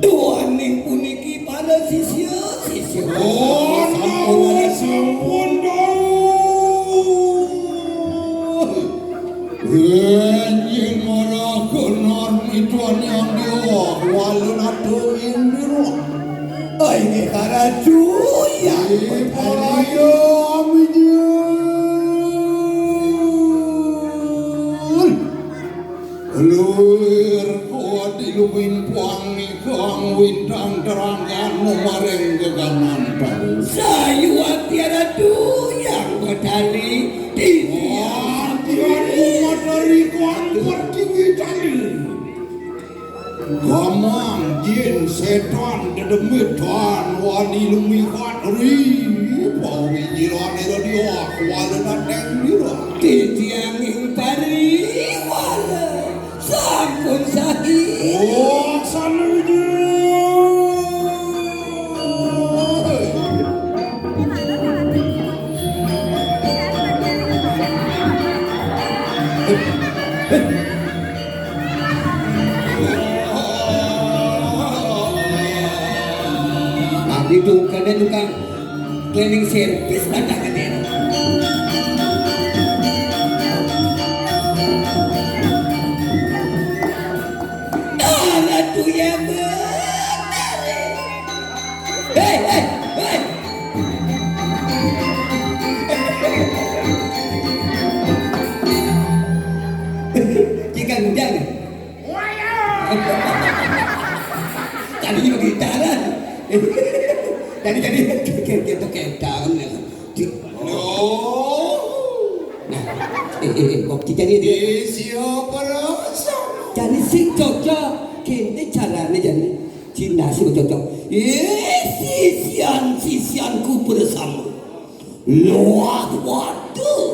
Duaning puniki pada sisya Oh, sampun dong. Yenyin marah kenar mituan yang dia walun atuh indiro. ini karaju ya Ayo amijun. Luir kuat diluwin puangi kang windang terangkan numareng gegaman tahu. sayuan tiada yang badani di Tiang umat dari kuat bertinggi tali. Gamang jin setan dedemitan wani lumi katri. Pawi jiran era dia kualena teng dira. tiang ing pari wala sampun sahih. Oh, sanuju. Abdi tukang cleaning service pada kene. Ratu yang benar. Hei. Jika gudang. Tadi juga gitaran. Tadi kita ketaan ya. Oh, Kok kita ni dia. siapa rasa? Jadi sing cocok, kini caranya jadi cinta sih cocok. Sisianku bersama. Luat waduh,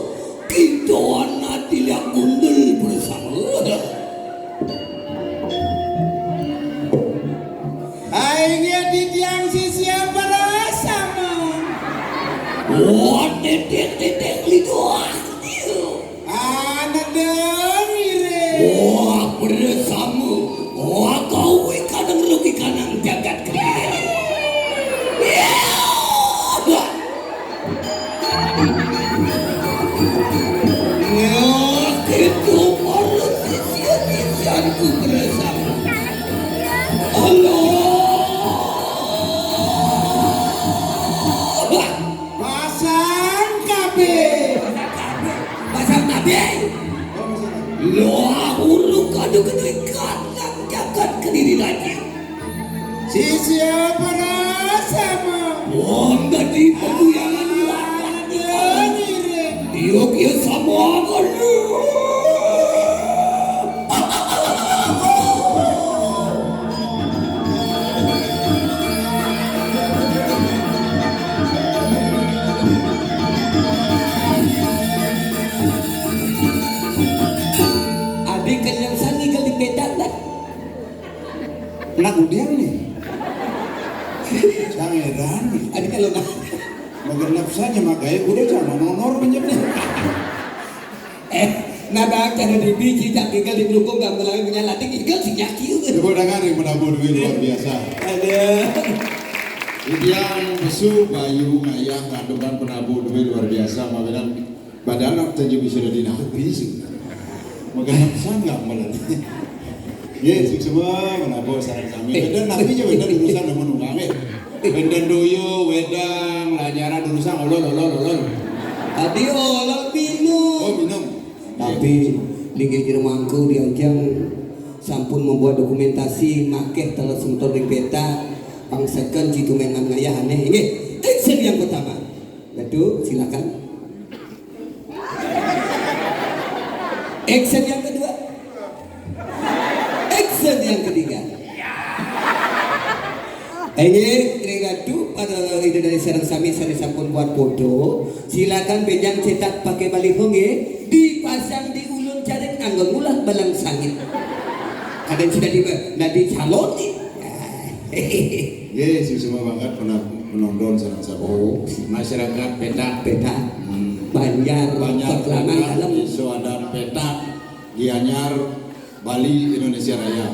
kita anak tidak gundul bersama. Akhirnya di tiang siapa rasa? Wah, titik lidah. Anak dengire. Wah, bersama. Wah, kau kadang rugi kanang jagat kerja. Itu harus sisianku bersama. Pasang kabeh. Pasang nabi. Loh, uruk kadu kedui kanang jagat kediri lagi. Siapa rasa? Wah, tadi peguyangan lawan Dengire. Dia sama kalau. Adik kenyang sani kali pedak tak? Nak udiang nih. Sangeran. Adik kalau nak. Magenap saja makanya udah jangan honor menyebut. Nada cara di biji tak tinggal di pelukung gak melalui punya latih tinggal si nyaki. Coba dengarin menabur duit luar biasa. Ada. Yang besu bayu ngayah kandungan penabur duit luar biasa. Makanya badan saja bisa jadi nabi sih. Makanya sangat melalui. Ya, semua menabur saran kami. Dan nabi aja benar urusan dengan menunggangi. Bendan doyo, wedang, lanyara urusan olol. Tadi olol minum. Oh minum. Tapi linggi jermangku diajang sampun membuat dokumentasi makeh telah sentor di peta pangsakan jitu mengan ngayah aneh ini action yang pertama. Gadu silakan. Action yang kedua. Action yang ketiga. Ini regatu pada ide dari sarang sami sari sampun buat foto. Silakan bejang cetak pakai baliho nggih, dipasang di ulun jaring nganggo ngulah balang sangit. Kadang sudah di calon nih. Yes, semua banget pernah menonton sarang sabu. Oh, Masyarakat petak. Banjar, Peklaman dalam. Isu ada petak Gianyar Bali Indonesia Raya.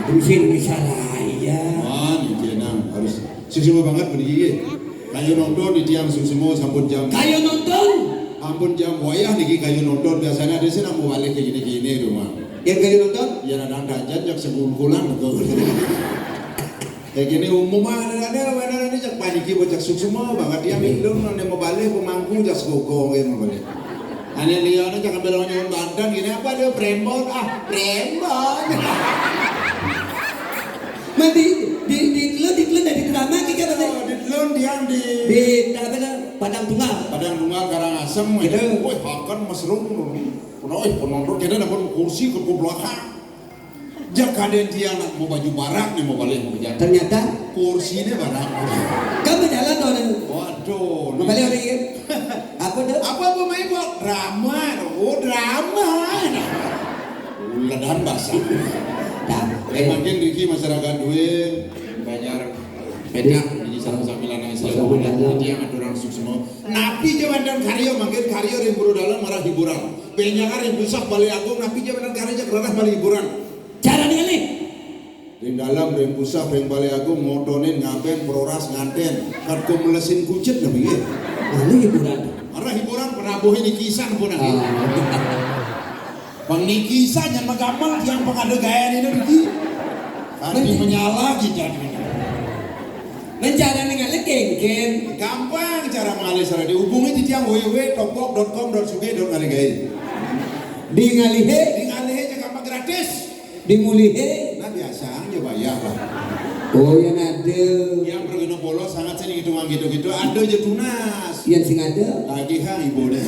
Indonesia Raya. ya. Wah, ini nang harus susumo banget begini. Kayu nonton di tiang susumo sampun jam. Kayo nonton. Ampun jam wayah niki kayu nonton biasanya di sini mau balik kayak gini rumah. Yang kayo nonton? Ya ada dajan jak sebungkulan betul. Kayak gini umum ada jak paniki bocak susumo banget dia minum nanti mau balik pemangku jak segogong ya mau balik. Hanya dia nak jangan belakang nyon bandan gini apa dia brembon brembon. Mandi di telun dari drama kita Oh, di telun dia di Padang Tunggal. Padang Tunggal Karangasem itu, woi akan mesrum, penonton kita dapat kursi ke belakang. Jak kaden dia nak mau baju barak nih mau balik mau jalan. Ternyata Kursinya barak. kamu jalan orang. Waduh. Mau balik orang ini. Apa tuh? Apa pemain buat drama? Oh drama. Ledan basah. Makin Riki masyarakat duit bayar pedak di sarang sambilan yang selalu nanti yang aturan semua. Napi jaman dan karyo makin karyo yang buru dalam marah hiburan. Penyangar yang busak balik agung napi jaman dan karyo jak ranah balik hiburan. Cara dengan ini. Di dalam yang busak yang balik agung motonin ngapen peroras nganten. Kan kau melesin kucet nabi ya. Mana hiburan? Marah hiburan penabuhin nikisan pun nanti. Pengnikisan yang magamal yang pengada gaya ini nanti. Hati menyala gitu. Mencara dengan lekengken. Gampang cara mengalir sana dihubungi di tiang www.tokpok.com.suge.ngaligai. Di ngalihe, Di ngalihe aja gampang gratis. di mulihe. Nah biasanya bayar lah. Oh yang ada. Yang berguna polos sangat sering hitungan gitu-gitu. Ada aja tunas. Yang sing ada. Lagi ibu deh.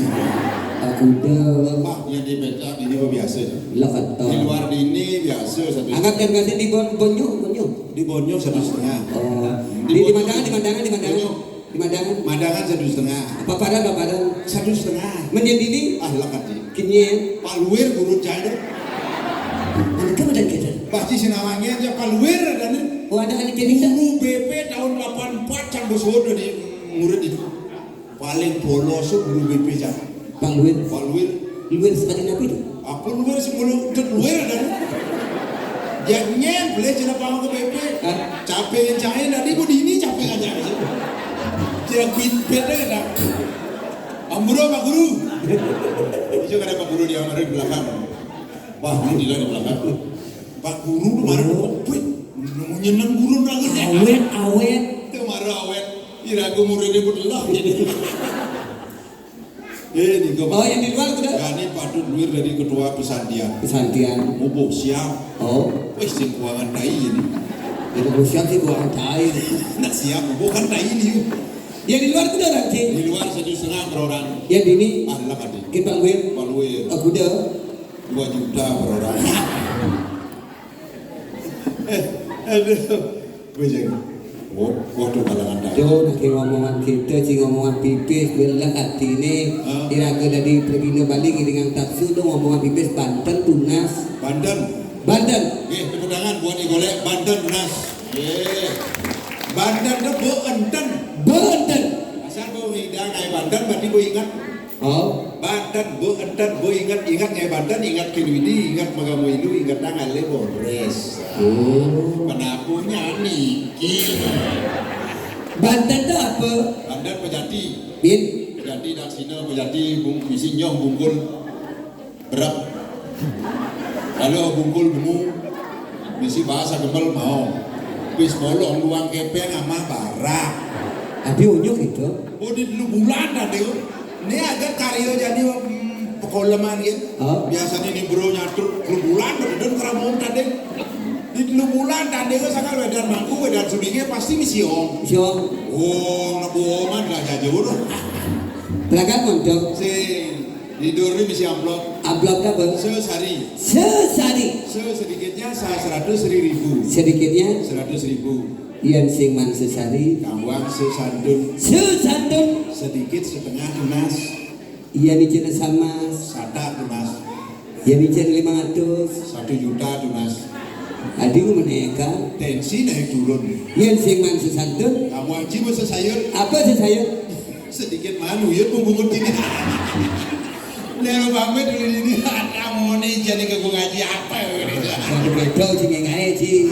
Aku dah. Wah yang di becak ini biasa. Lakat. Di luar ini biasa satu. Anggap dan kasih di bonyo. Di Bonyok 1,5. Oh. Di Madangan. Madangan 1,5. Paparan. 1,5. Menjadi di Ah lakat di. kini. Paluir guru cair. Mereka badan kita. Pasti sinawangnya aja paluir dan Oh ada kali kini tak? BP tahun 84 can bos dari murid itu. Paling bolos guru BP jan. Bang Luir. Paluir. Luir sebagai nabi tu. Apa luir sih mulu luir dan. Jangan boleh cina panggung ke BP. Capek cair tadi gua di ini capek aja. Dia beda kan. Amburo Pak Guru. Itu kan ada Pak Guru di kamar di belakang. Wah, ini di belakang. Pak Guru kemarin wih, nyeneng guru banget ya. Awet. Kemarin awet. Iraku muridnya belah jadi. Ini kau. Oh yang di luar tu dah. Ini patut luir dari ketua pesantren. Kesantian. Bubuk siap. Oh. Wih, si keuangan tai ini. Itu bukan sih buang cair. Nak siap, bukan tai ini. Yang di luar tu dah lagi. Di luar 1,5 per orang. Yang di ini. Allah kadi. Kita Bang Luir. Paluir. Aku dah. 2 juta per orang. Aduh. Bejeng. Waduh kalangan dah. Jo nak ngomongan kita, si ngomongan pipis, belah hati ni. Diraga dari pergi ke Bali dengan taksu tu ngomongan pipis Banten tunas. Banten. Banten. Tangan buat digolek Banten nas. Banten tu bu enten. Banten. Asal bu hidang kayak Banten berarti bu ingat. Oh. Banten bu enten bu ingat kayak Banten ingat Kilwidi ingat Magamu Ilu ingat tangan le Bores. Oh. Penapunya Niki. Banten tu apa? Banten Pejati. Bin. Pejati Daksina Pejati misi nyoh bungkul berak. Lalu bungkul bemu misi bahasa gembel mau. Bis bolong luang kepeng ama barak. Abi unyuk itu. Oh di dulu bulan tadi. Ini agak karyo jadi pekoleman gitu. Oh. Biasanya ini bro nyatur dulu bulan dan keramon tadi. Di dulu bulan tadi kan sangat wedan mangku wedan sudingnya pasti misi om. Siom. Oh nabuoman lah jajur. Belakang mondok. Si tidur ini misi amplop. Amplop apa? Sehari. Sedikitnya 100.000. Sedikitnya 100.000. Ian sing man sesari. Kawang sesandun. Sedikit setengah tunas. Ian icin sama. Sata tunas. Ian icin 500. 1 juta tunas. Adik meneka. Tensi naik turun. Ian sing man sesantun. Kamu aja masa sayur. Apa sesayur? Sedikit manu ya bungut gini. Nero pamit dulu ini. Kamu nih jadi ke ngaji apa ya? Satu bedo sing ngae ci.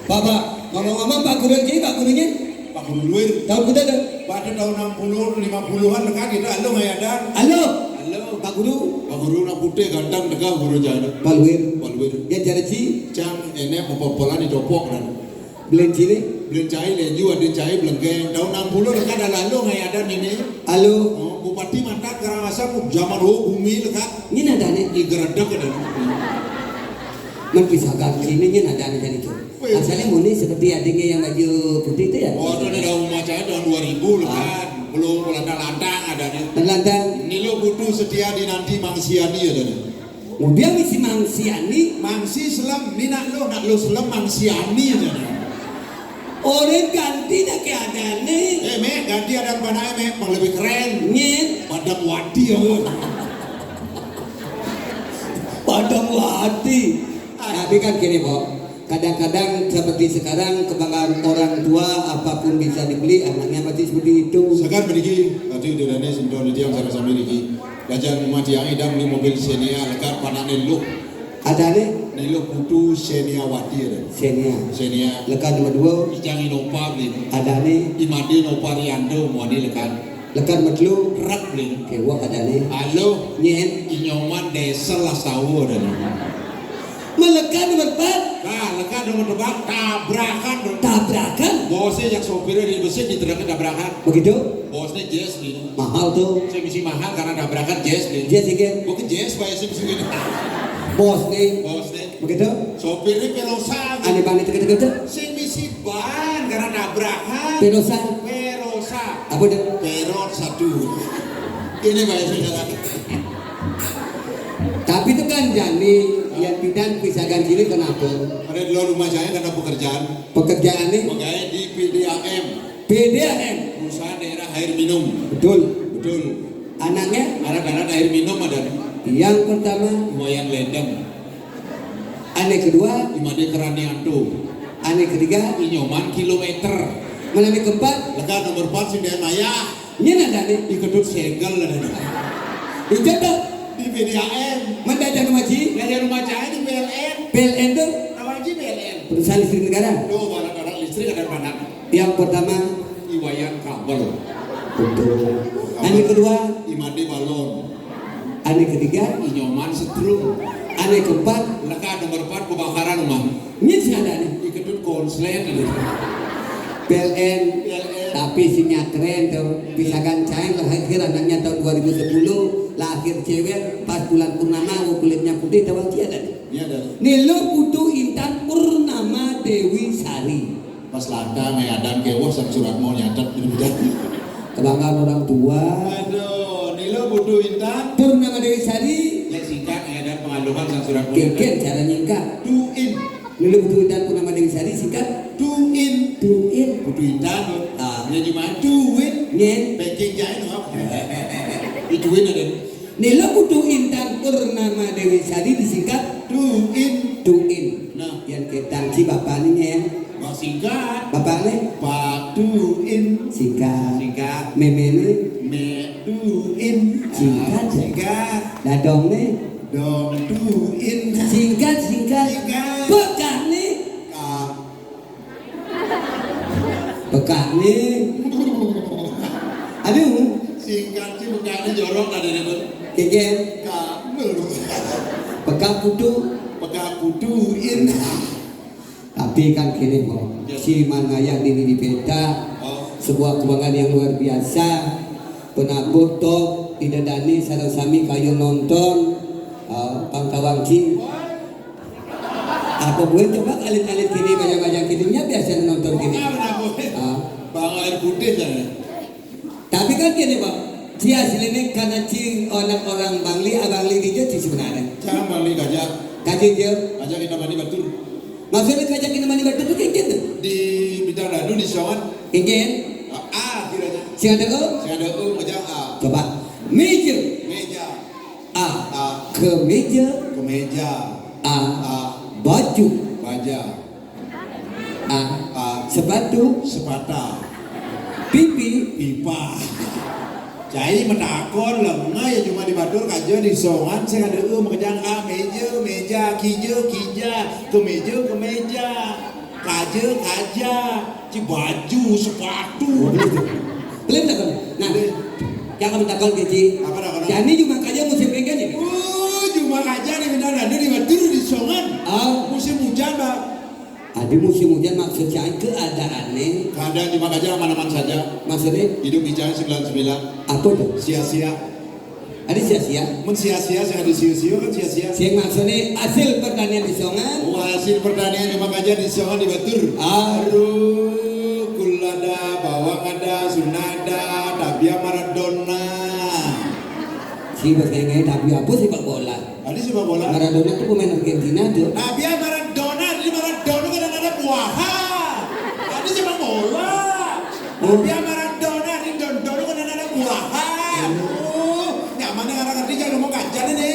Bapak Ngomong-ngomong Pak Guru ini, Pak Gurunya Pak Guru Luir. tahun kuda tuh. Pada tahun 60 50-an dekat kita halo ngayadan. Halo, Halo. Pak Guru. Pak Guru nak putih ganteng dekat guru jana. Pak Luir. Pak Luir. Ya jadi ci, Cang ene popolan dicopok dan belen cini. belum cai leju ada cai belengkeng tahun 60 dekat ada halo ngayadan ini. Halo, Oh, Bupati Mantap Karangasem zaman bumi dekat ini nada nih. digeredek dan. Menpisahkan sini nya nada nih jadi tuh. Asalnya muni seperti adiknya yang baju putih itu ya. Oh, itu ada macam tahun 2000 dekat. Belum lantang-lantang ada nih. Dan lantang. Ini lo butuh setia di nanti mangsiani ada nih. Kemudian misi mangsiani. Mangsi selam, ni nak lo selam mangsiani ada nih. Orang ganti dah keadaan nih. Me ganti ada pada me, yang lebih keren. Nyet. Padang Wadi ya. Padang Wadi. Tapi kan gini Pak, kadang-kadang seperti sekarang kebanggaan orang tua apapun bisa dibeli, anaknya pasti seperti itu. Sekarang berdiki, tadi udah ada sentuh dia yang sama-sama berdiki. Gajan mati yang idam ni mobil Xenia lekat pada niluk. Ada nih, Niluk putu Xenia Wadi ada. Xenia. lekat nomor 2, Ijang inopa beli. ada nih, Imadi inopa riando mau di lekat. lekat nomor 2, Rak beli. kewak ada nih, Halo, nyet, inyoman desa lah tahu ada. melekat nomor 4, Nah, lekat nomor depan tabrakan. tabrakan, Bosnya yang sopirnya di besi diterangkan tabrakan. begitu, Bosnya Jazz nih. mahal tuh, Saya misi mahal karena tabrakan Jazz nih. dia sikit, Bukan Jazz bayar sih misi gini. bos nih, Bosnya begitu, sopirnya pelosa. aneh banget gitu, Saya misi ban karena tabrakan. pelosa, Perosa. apa deh, Perot 1. Ini bayar sih lagi. tapi itu kan jani, yang bidan pisahan sini kenapa, Ada di luar rumah saya karena pekerjaan. pekerjaan nih, Pegawai di PDAM. PDAM, Perusahaan daerah air minum. betul, Betul. anaknya, Anak-anak air minum ada. yang pertama, Moyang lendeng. aneh kedua, Imade keranianto. aneh ketiga, Inyoman kilometer. melalui keempat, Lega nomor 4 sing dia maya. ini ada nih, Dikedut segel ada. itu tuh, Di PDAM. mendadak maji, Dari rumah saya di PLN. PLN tuh, Namanya PLN. perusahaan listrik negara. Tuh barang-barang listrik ada panak. Yang pertama, Iwayan kabel. betul. Aneh kedua, Imade balon. aneh ketiga, Inyoman setrum. aneh keempat, Lega nomor 4 kebakaran rumah. ini sih ada nih, Dikedut konslet. PLN. PLN. Tapi sinya keren tuh, misalkan saya lahir anaknya tahun 2010, lahir cewek pas bulan purnama, kulitnya putih, tahu dia ada nih. Ini ada. Nilo Putu Intan Purnama Dewi Sari. Pas lada ngayadan kewas sang surat mau nyatet di bidang. Kebanggaan orang tua. Aduh, Nilo butuh intan. Purnama Dewi Sari. Yang singkat ngayadan pengaluhan sang surat mau Keken cara nyingkat. Do in. Nilo Putu Intan Purnama Dewi Sari singkat. Do in. Tuin. Butuh intan. Ah. Ini gimana? Do in. Nyen. Packing jahe no. Ituin ada. Nilo Putu Intan Purnama Dewi Sari disingkat Do in. Tuin. Nah, Yang ketang si bapak ini ya. bang singkat. Bapak ini Pak do in. singkat. Singkat. Meme ini Me do in. Singkat. Singkat. dadong nih. Dong do in. Singkat. Singkat. Bekak nih. Kak. Bekak nih. Aduh. Singkat sih bukannya jorok ada itu. Keken. Kak. Bekak putu. Pegang kuduin. Tapi kan gini kok, si Manayang ini di peta, sebuah kebanggaan yang luar biasa. Penabuh top, tidak dani sarang sami kayu nonton, pangkawangci. Apa boleh coba alit-alit gini banyak-banyak gininya biasa nonton gini. Bang air putih sana. Tapi kan gini pak, si aslinya karena si orang Bangli, abangli dia si sebenarnya. Jangan balik aja. Kaji dia, Aja kita mandi batur. maksudnya kajak kita mandi batu tuh kayak gitu. Di bidang dadu di sawan. Kayak Kiranya. si ada oh. Si ada aja A. Coba meja Meja. A A. kemeja Kemeja. A A. baju Baja. A A. sepatu Sepata. pipi Pipa. Cai menakon lengah ya cuma di batur kaja di songan saya ada mengejar A meja meja kija kemeja. kaja, ci baju, sepatu. Belum tak kan? Nah, jangan takkan gaji. Apa dah? Jadi cuma kaja musim pengen ini. Cuma kaja nih benar ada di Batur di Songan. Musim hujan Pak. Ada musim hujan maksudnya keadaannya. Keadaan cuma kaja aman-aman saja. Maksudnya Hidup hijau 99. apa tuh? Sia-sia. Ada sia-sia. Men sia-sia sing ada sia-sia kan sia-sia. Yang maksudnya hasil pertanian di Songan. Hasil pertanian cuma kaja di Songan di Batur. Aduh, kulada, bawang ada, sunada, tabia Maradona. Si berkengai tapi apa sepak bola? Ada sepak bola. Maradona itu pemain Argentina tuh. Tabia Maradona, jadi Maradona kan ada buaha. Ada sepak bola. Tabia Maradona, ini Dondoro kan ada buaha. Nyamannya orang ngerti jangan ngomong kacan ini.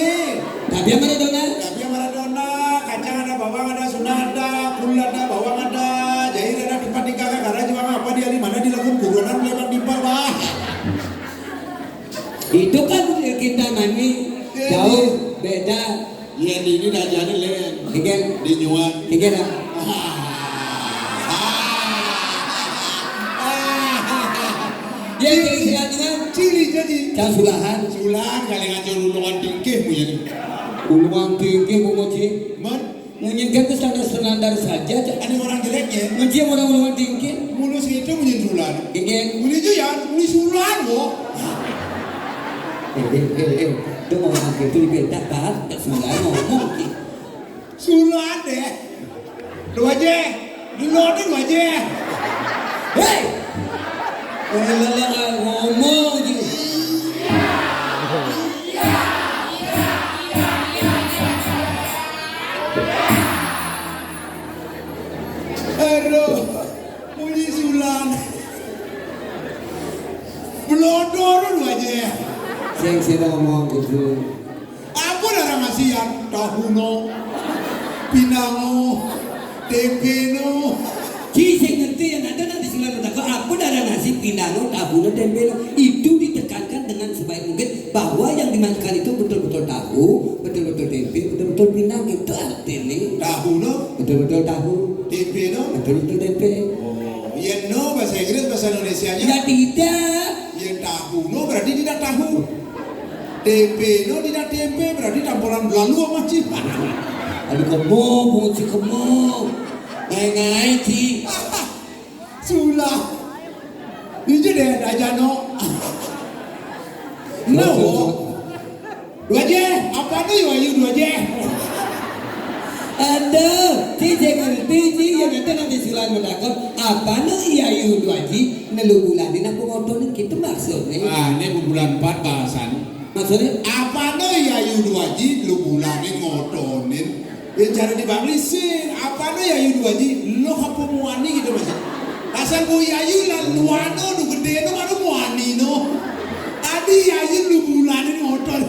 Tapi Maradona. Tabia Maradona, kacang ada, bawang ada, sunada, kulada, bawang ada, jair ada, tempat nikah karena juga apa dia di mana dilakukan buruanan lewat di bawah. Itu kan kita mani jauh beda. Iya di ini dah jadi len. Ikan, Di nyuan. ikan lah. Ya kira-kira dengan Ciri jadi. jauh sulahan. Sulan kali ngaco lulungan tingkih punya ni. Uluang tinggi memuji. Man, Menginginkan ke standar saja. ada orang jeleknya. Muji orang uluang tinggi. Mulus itu punya sulan. Ikan. Muli itu ya, muli sulan kok. Itu mau ngomong itu beda kan? Tak sudah ngomong. Sulan deh. Lu aja. Dulu lu aja. Hei! Lelah ngomong je. Aduh, muli sulan. Belodor lu aja. Saya sudah ngomong gitu. Apa darah ngasihan? Tahuno, pinango, tempeno. Saya ngerti yang ada nanti selalu takut apa darah nasi pinango, tahu, tempe itu ditekankan dengan sebaik mungkin bahwa yang dimakan itu betul-betul tahu, betul-betul tempe, betul-betul pinang itu artinya Tahuno, betul-betul tahu, tempeno. betul-betul tempe. Oh, ya no bahasa Inggris bahasa Indonesianya. Ya tidak. Ya tahuno berarti tidak tahu. Tempeno tidak tempe berarti campuran belalu sama cip. Aduh kemong, bunyi kemong, ngai-ngai sih. Sulah. Ini deh dajano. No. Dua je, apa tu you dua je? Ada, saya ngerti sih yang ada nanti silan menakut apa nih ya yu dua ji nelu bulanin aku ngotonin gitu maksudnya. Ini bulan 4 bahasan. Maksudnya Apa nih ya you dua ji lu bulanin ngotonin. Ya cara dibaglisin. Apa nih ya you dua ji lo apa muani gitu mas. Asal ku ya you lalu ano nu gede no baru muani no. Tadi ya you lu bulanin ngoton.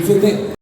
sudah